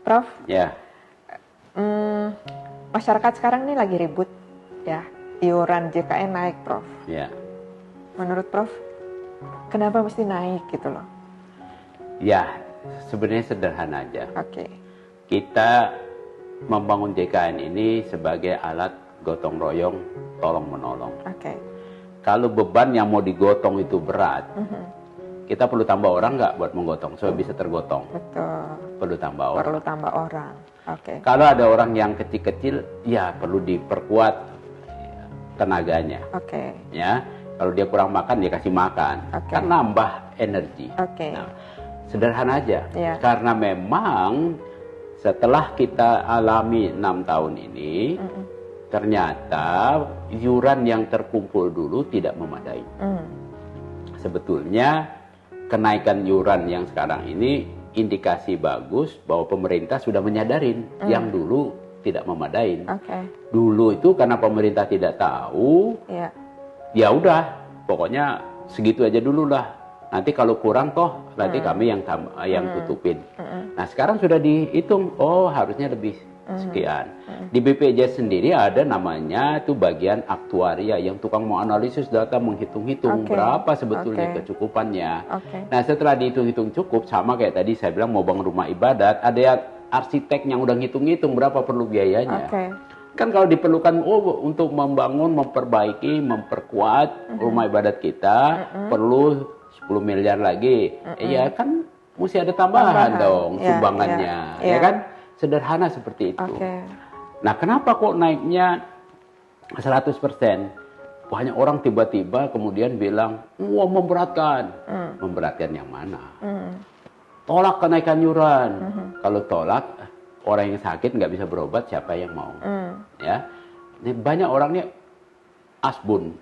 Prof. Ya. Masyarakat sekarang ini lagi ribut, ya. Iuran JKN naik, Prof. Ya. Menurut Prof, kenapa mesti naik gitu loh? Ya, sebenarnya sederhana aja. Oke. Kita membangun JKN ini sebagai alat gotong royong, tolong menolong. Oke. Kalau beban yang mau digotong itu berat, kita perlu tambah orang nggak buat menggotong supaya bisa tergotong? Betul. Perlu tambah orang. Perlu tambah orang. Oke. Kalau ada orang yang kecil-kecil, ya perlu diperkuat tenaganya. Oke. Ya, kalau dia kurang makan, dia kasih makan. Oke. Kan nambah energi. Oke. Nah, sederhana aja. Ya. Karena memang setelah kita alami 6 tahun ini, ternyata iuran yang terkumpul dulu tidak memadai. Sebetulnya kenaikan iuran yang sekarang ini indikasi bagus bahwa pemerintah sudah menyadarin yang dulu tidak memadai. Oke. Dulu itu karena pemerintah tidak tahu, Ya. ya udah, pokoknya segitu aja dulu lah. Nanti kalau kurang toh, nanti kami yang tutupin. Nah sekarang sudah dihitung, oh harusnya lebih sekian. Di BPJS sendiri ada namanya itu bagian aktuaria yang tukang mau analisis data, menghitung-hitung berapa sebetulnya kecukupannya. Nah setelah dihitung-hitung cukup, sama kayak tadi saya bilang mau bangun rumah ibadat, ada yang arsitek yang udah ngitung-ngitung berapa perlu biayanya. Kan kalau diperlukan untuk membangun, memperbaiki, memperkuat rumah ibadat kita perlu 10 miliar lagi. Ya kan mesti ada tambahan dong sumbangannya. Ya kan sederhana seperti itu. Nah kenapa kok naiknya 100%? Banyak orang tiba-tiba kemudian bilang, wah memberatkan. Memberatkan yang mana? Tolak kenaikan iuran. Kalau tolak, orang yang sakit nggak bisa berobat, siapa yang mau? Ya, banyak orang nih asbun,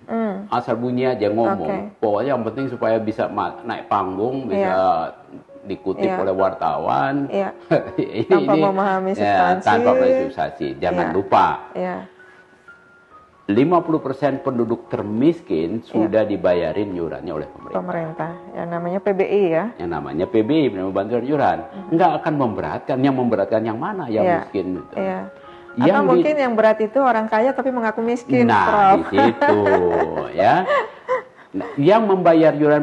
asal bunyi aja ngomong. Pokoknya yang penting supaya bisa naik panggung, bisa dikutip oleh wartawan. Tanpa memahami substansi. Tanpa memahami substansi. Jangan lupa. 50% penduduk termiskin sudah dibayarin iurannya oleh pemerintah. Yang namanya PBI ya. Yang namanya PBI, bantuan iuran. Nggak akan memberatkan. Yang memberatkan yang mana? Yang miskin. Gitu. Atau mungkin yang berat itu orang kaya tapi mengaku miskin, nah, Prof. Di situ, ya. Nah, yang membayar iuran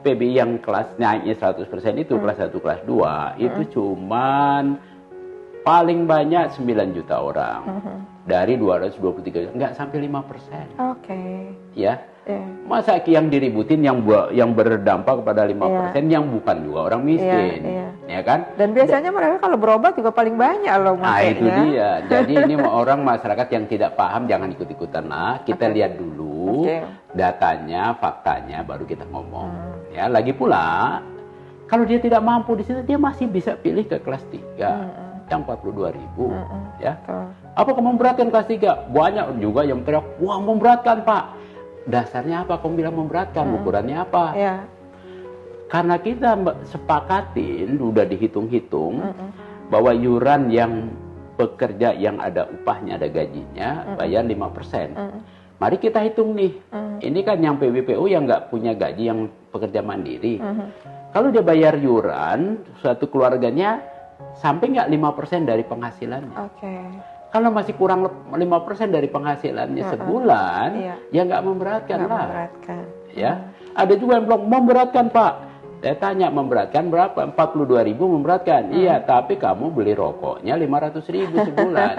PBI yang kelas naiknya 100% itu, kelas 1, kelas 2, itu cuman paling banyak 9 juta orang. Dari 223 juta, nggak sampai 5%. Ya. Masa yang diributin yang berdampak kepada 5% yang bukan juga orang miskin. Ya kan? Dan biasanya mereka kalau berobat juga paling banyak loh makanya. Nah itu dia. Jadi ini orang masyarakat yang tidak paham jangan ikut-ikutan lah. Kita lihat dulu datanya, faktanya, baru kita ngomong. Ya, lagi pula kalau dia tidak mampu di situ, dia masih bisa pilih ke kelas 3 yang 42.000. Ya. Apakah memberatkan kelas 3? Banyak juga yang teriak, wah memberatkan Pak. Dasarnya apa? Kamu bilang memberatkan, ukurannya apa? Karena kita sepakatin, udah dihitung-hitung, bahwa iuran yang pekerja yang ada upahnya, ada gajinya, bayar 5%. Mari kita hitung nih, ini kan yang PBPU yang nggak punya gaji, yang pekerja mandiri. Kalau dia bayar iuran, suatu keluarganya, sampai nggak 5% dari penghasilannya. Kalau masih kurang 5% dari penghasilannya sebulan, ya nggak memberatkan lah. Ya, ada juga yang bilang memberatkan Pak. Saya tanya memberatkan berapa? 42.000 memberatkan. Iya, tapi kamu beli rokoknya 500.000 sebulan.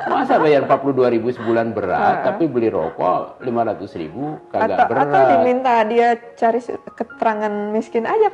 Masa bayar 42.000 sebulan berat, tapi beli rokok 500.000 kagak berat. Atau diminta dia cari keterangan miskin aja.